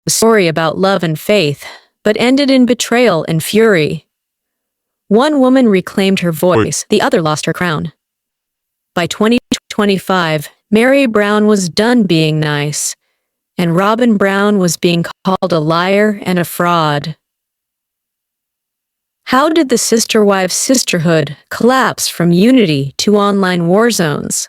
a story about love and faith, but ended in betrayal and fury. One woman reclaimed her voice, the other lost her crown. By 2025, Meri Brown was done being nice, and Robyn Brown was being called a liar and a fraud. How did the sister wives sisterhood collapse from unity to online war zones?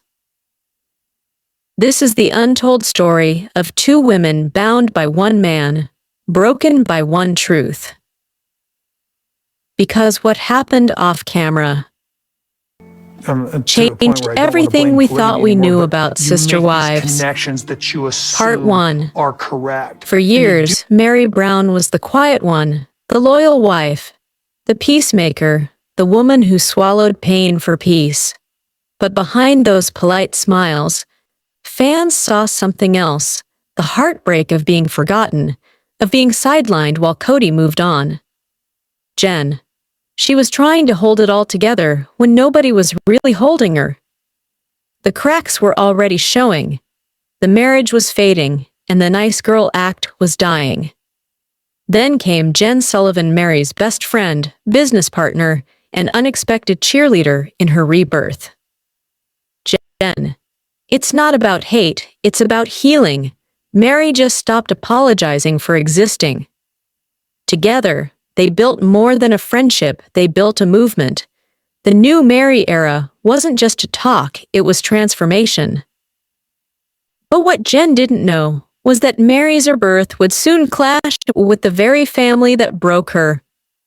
This is the untold story of two women bound by one man, broken by one truth. Because what happened off camera changed everything we thought we knew about sister wives. Part 1. Are correct. For years, Meri Brown was the quiet one, the loyal wife, the peacemaker, the woman who swallowed pain for peace. But behind those polite smiles, fans saw something else, the heartbreak of being forgotten, of being sidelined while Kody moved on. Jen. She was trying to hold it all together when nobody was really holding her. The cracks were already showing. The marriage was fading, and the nice girl act was dying. Then came Jen Sullivan, Meri's best friend, business partner, and unexpected cheerleader in her rebirth. Jen. It's not about hate, it's about healing. Meri just stopped apologizing for existing. Together, they built more than a friendship, they built a movement. The new Meri era wasn't just a talk, it was transformation. But what Jen didn't know was that Meri's rebirth would soon clash with the very family that broke her.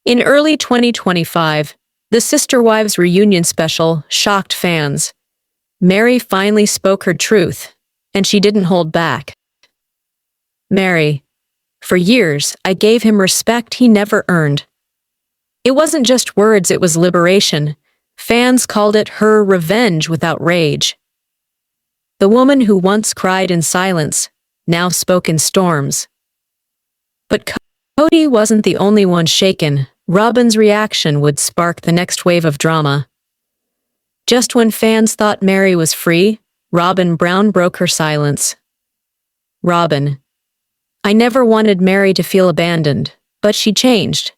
In early 2025, the Sister Wives reunion special shocked fans. Meri finally spoke her truth, and she didn't hold back. Meri. For years, I gave him respect he never earned. It wasn't just words, it was liberation. Fans called it her revenge without rage. The woman who once cried in silence, now spoke in storms. But Kody wasn't the only one shaken. Robyn's reaction would spark the next wave of drama. Just when fans thought Meri was free, Robyn Brown broke her silence. Robyn. I never wanted Meri to feel abandoned, but she changed.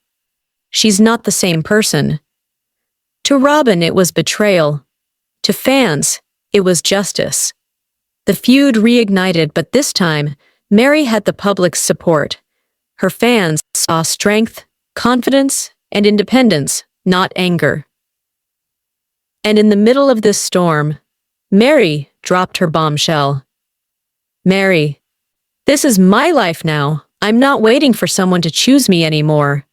She's not the same person. To Robyn, it was betrayal. To fans, it was justice. The feud reignited, but this time, Meri had the public's support. Her fans saw strength, confidence, and independence, not anger. And in the middle of this storm, Meri dropped her bombshell. Meri. This is my life now. I'm not waiting for someone to choose me anymore.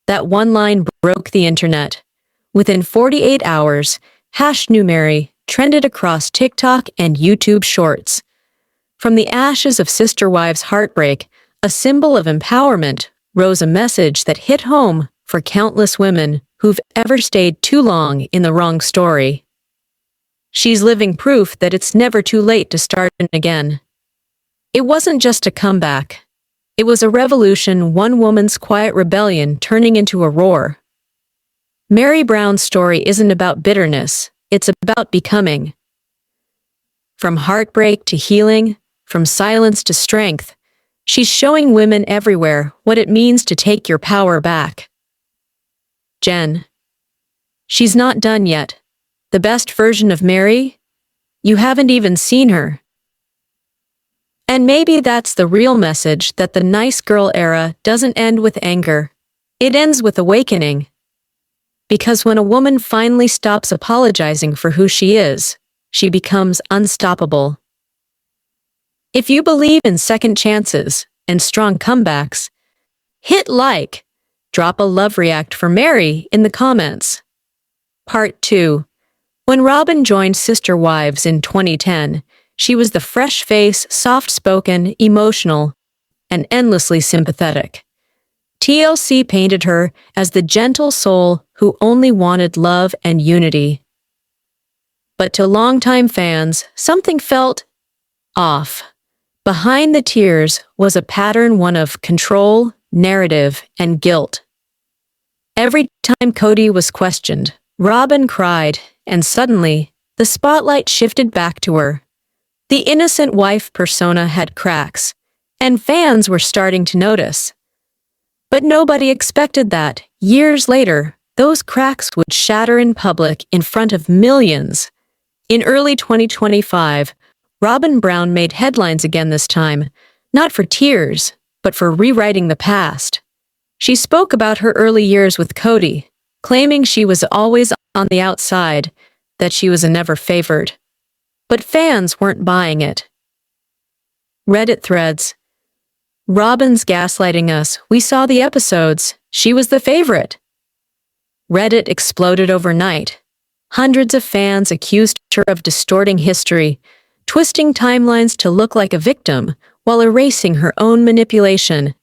That one line broke the internet. Within 48 hours, #NewMeri trended across TikTok and YouTube Shorts. From the ashes of Sister Wives' heartbreak, a symbol of empowerment, rose a message that hit home for countless women who've ever stayed too long in the wrong story. She's living proof that it's never too late to start again. It wasn't just a comeback. It was a revolution, one woman's quiet rebellion turning into a roar. Meri Brown's story isn't about bitterness, it's about becoming. From heartbreak to healing, from silence to strength, she's showing women everywhere what it means to take your power back. Jen. She's not done yet. The best version of Meri? You haven't even seen her. And maybe that's the real message, that the nice girl era doesn't end with anger. It ends with awakening. Because when a woman finally stops apologizing for who she is, she becomes unstoppable. If you believe in second chances and strong comebacks, hit like, drop a love react for Meri in the comments. Part 2. When Robyn joined Sister Wives in 2010, she was the fresh face, soft-spoken, emotional, and endlessly sympathetic. TLC painted her as the gentle soul who only wanted love and unity. But to longtime fans, something felt off. Behind the tears was a pattern, one of control, narrative, and guilt. Every time Kody was questioned, Robyn cried, and suddenly, the spotlight shifted back to her. The innocent wife persona had cracks, and fans were starting to notice. But nobody expected that, years later, those cracks would shatter in public in front of millions. In early 2025, Robyn Brown made headlines again this time, not for tears, but for rewriting the past. She spoke about her early years with Kody, claiming she was always on the outside, that she was a never favored. But fans weren't buying it. Reddit threads. Robyn's gaslighting us. We saw the episodes. She was the favorite. Reddit exploded overnight. Hundreds of fans accused her of distorting history, twisting timelines to look like a victim while erasing her own manipulation.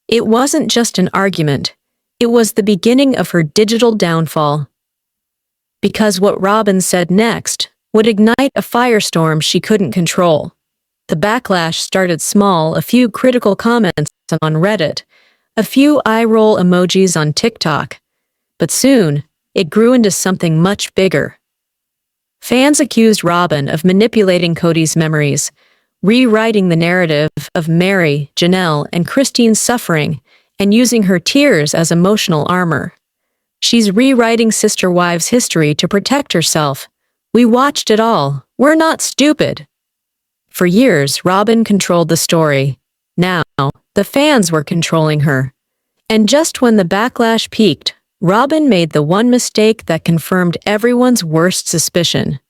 It wasn't just an argument. It was the beginning of her digital downfall. Because what Robyn said next would ignite a firestorm she couldn't control. The backlash started small, a few critical comments on Reddit, a few eye-roll emojis on TikTok. But soon, it grew into something much bigger. Fans accused Robyn of manipulating Kody's memories, rewriting the narrative of Meri, Janelle, and Christine's suffering, and using her tears as emotional armor. She's rewriting Sister Wives' history to protect herself. We watched it all. We're not stupid. For years, Robyn controlled the story. Now, the fans were controlling her. And just when the backlash peaked, Robyn made the one mistake that confirmed everyone's worst suspicion.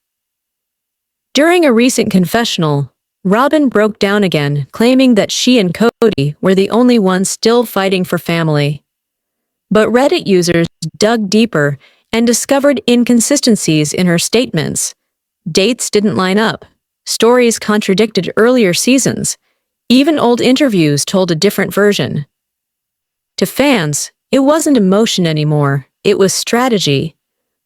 During a recent confessional, Robyn broke down again, claiming that she and Kody were the only ones still fighting for family. But Reddit users dug deeper and discovered inconsistencies in her statements. Dates didn't line up. Stories contradicted earlier seasons. Even old interviews told a different version. To fans, it wasn't emotion anymore. It was strategy.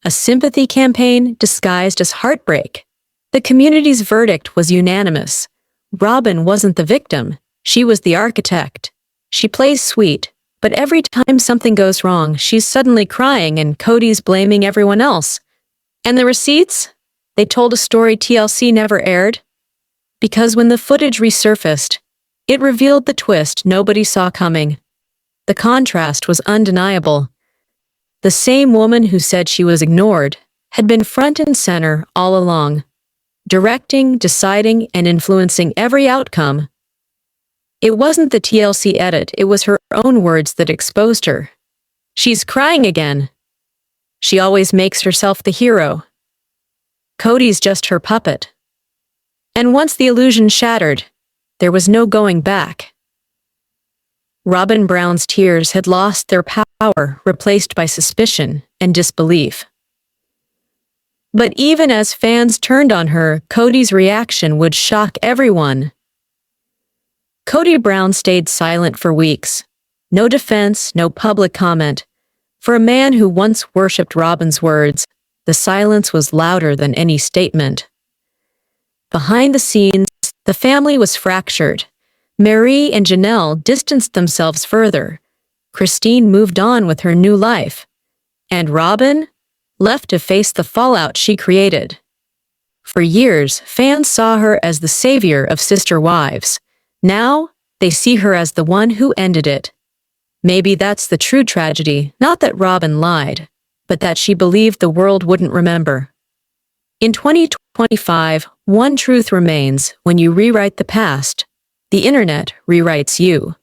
A sympathy campaign disguised as heartbreak. The community's verdict was unanimous. Robyn wasn't the victim. She was the architect. She plays sweet, but every time something goes wrong, she's suddenly crying and Kody's blaming everyone else. And the receipts? They told a story TLC never aired. Because when the footage resurfaced, it revealed the twist nobody saw coming. The contrast was undeniable. The same woman who said she was ignored had been front and center all along, directing, deciding, and influencing every outcome. It wasn't the TLC edit, it was her own words that exposed her. She's crying again. She always makes herself the hero. Kody's just her puppet. And once the illusion shattered, there was no going back. Robyn Brown's tears had lost their power, replaced by suspicion and disbelief. But even as fans turned on her, Kody's reaction would shock everyone. Kody Brown stayed silent for weeks. No defense, no public comment. For a man who once worshipped Robyn's words, the silence was louder than any statement. Behind the scenes, the family was fractured. Meri and Janelle distanced themselves further. Christine moved on with her new life. And Robyn left to face the fallout she created. For years, fans saw her as the savior of Sister Wives. Now, they see her as the one who ended it. Maybe that's the true tragedy, not that Robyn lied, but that she believed the world wouldn't remember. In 2025, one truth remains: when you rewrite the past, the internet rewrites you.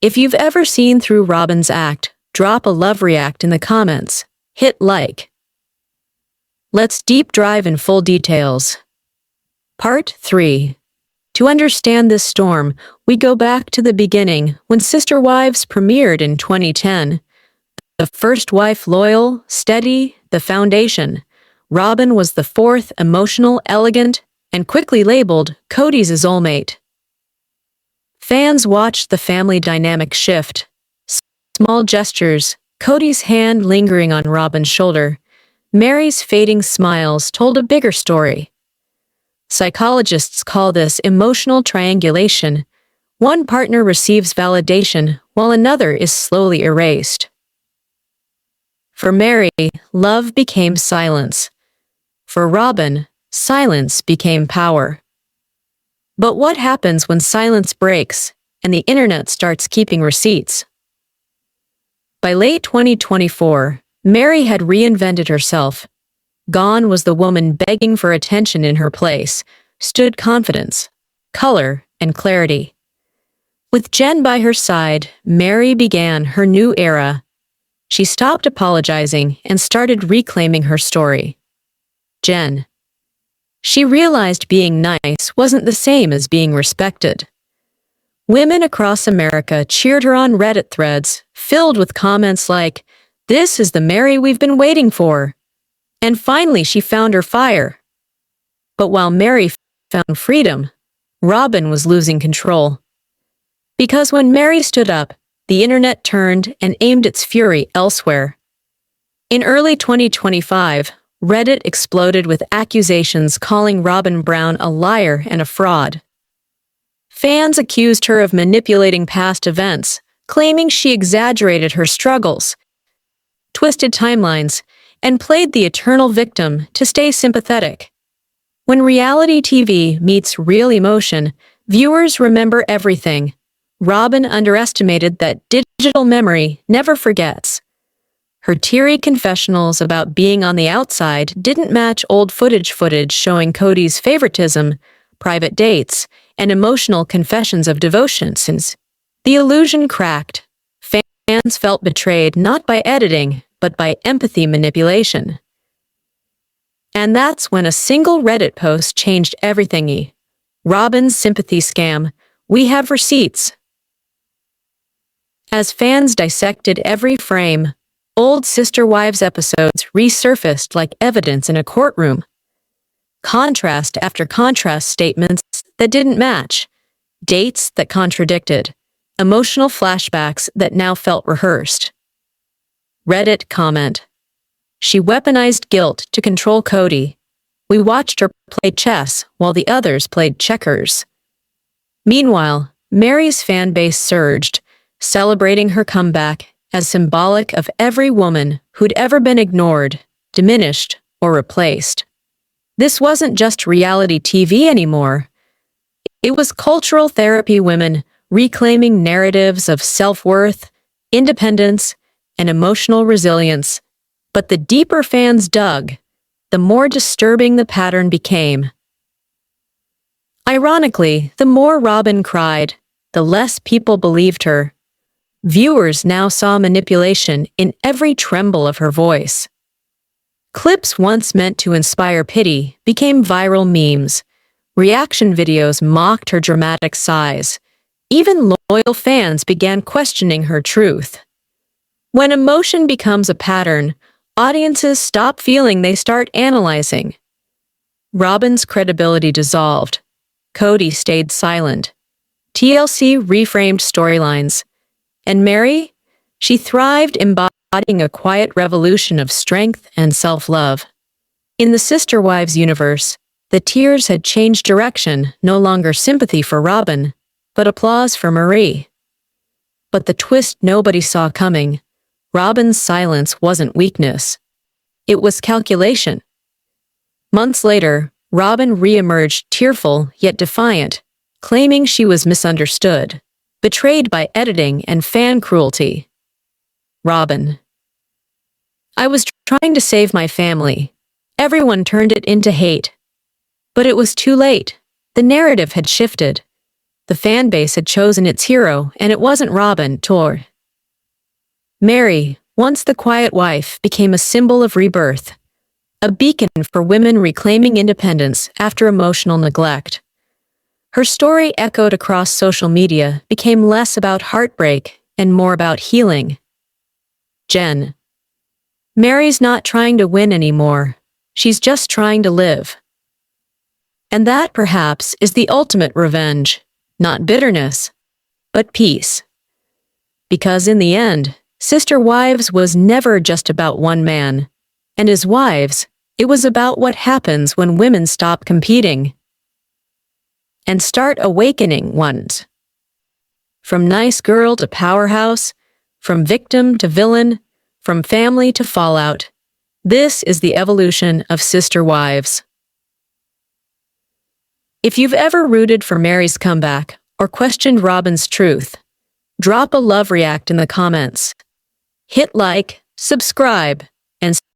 If you've ever seen through Robyn's act, drop a love react in the comments. Hit like. Let's deep dive in full details. Part 3. To understand this storm, we go back to the beginning when Sister Wives premiered in 2010. The first wife loyal, steady, the foundation. Robyn was the fourth emotional, elegant, and quickly labeled Kody's soulmate. Fans watched the family dynamic shift. Small gestures, Kody's hand lingering on Robyn's shoulder, Meri's fading smiles told a bigger story. Psychologists call this emotional triangulation. One partner receives validation while another is slowly erased. For Meri, love became silence. For Robyn, silence became power. But what happens when silence breaks and the internet starts keeping receipts? By late 2024, Meri had reinvented herself. Gone was the woman begging for attention. In her place stood confidence, color, and clarity. With Jen by her side, Meri began her new era. She stopped apologizing and started reclaiming her story. Jen. She realized being nice wasn't the same as being respected. Women across America cheered her on Reddit threads, filled with comments like, "This is the Meri we've been waiting for." And finally she found her fire. But while Meri found freedom, Robyn was losing control. Because when Meri stood up, the internet turned and aimed its fury elsewhere. In early 2025, Reddit exploded with accusations calling Robyn Brown a liar and a fraud. Fans accused her of manipulating past events, claiming she exaggerated her struggles, twisted timelines, and played the eternal victim to stay sympathetic. When reality TV meets real emotion, viewers remember everything. Robyn underestimated that digital memory never forgets. Her teary confessionals about being on the outside didn't match old footage showing Kody's favoritism, private dates, and emotional confessions of devotion. Since the illusion cracked, fans felt betrayed not by editing, but by empathy manipulation. And that's when a single Reddit post changed everything. Robyn's sympathy scam. We have receipts. As fans dissected every frame, old Sister Wives episodes resurfaced like evidence in a courtroom. Contrast after contrast, statements that didn't match, dates that contradicted, emotional flashbacks that now felt rehearsed. Reddit comment. She weaponized guilt to control Kody. We watched her play chess while the others played checkers. Meanwhile, Meri's fan base surged, celebrating her comeback as symbolic of every woman who'd ever been ignored, diminished, or replaced. This wasn't just reality TV anymore. It was cultural therapy, women reclaiming narratives of self-worth, independence, and emotional resilience. But the deeper fans dug, the more disturbing the pattern became. Ironically, the more Robyn cried, the less people believed her. Viewers now saw manipulation in every tremble of her voice. Clips once meant to inspire pity became viral memes. Reaction videos mocked her dramatic sighs. Even loyal fans began questioning her truth. When emotion becomes a pattern, audiences stop feeling, they start analyzing. Robyn's credibility dissolved. Kody stayed silent. TLC reframed storylines. And Meri? She thrived embodying a quiet revolution of strength and self-love. In the Sister Wives universe, the tears had changed direction, no longer sympathy for Robyn, but applause for Meri. But the twist nobody saw coming. Robyn's silence wasn't weakness. It was calculation. Months later, Robyn re-emerged tearful yet defiant, claiming she was misunderstood, betrayed by editing and fan cruelty. Robyn. I was trying to save my family. Everyone turned it into hate. But it was too late. The narrative had shifted. The fan base had chosen its hero, and it wasn't Robyn. Meri, once the quiet wife, became a symbol of rebirth, a beacon for women reclaiming independence after emotional neglect. Her story echoed across social media, became less about heartbreak and more about healing. Jen. Meri's not trying to win anymore. She's just trying to live. And that, perhaps, is the ultimate revenge. Not bitterness, but peace. Because in the end, Sister Wives was never just about one man. And as wives, it was about what happens when women stop competing and start awakening ones. From nice girl to powerhouse, from victim to villain, from family to fallout, this is the evolution of Sister Wives. If you've ever rooted for Meri's comeback or questioned Robyn's truth, drop a love react in the comments. Hit like, subscribe,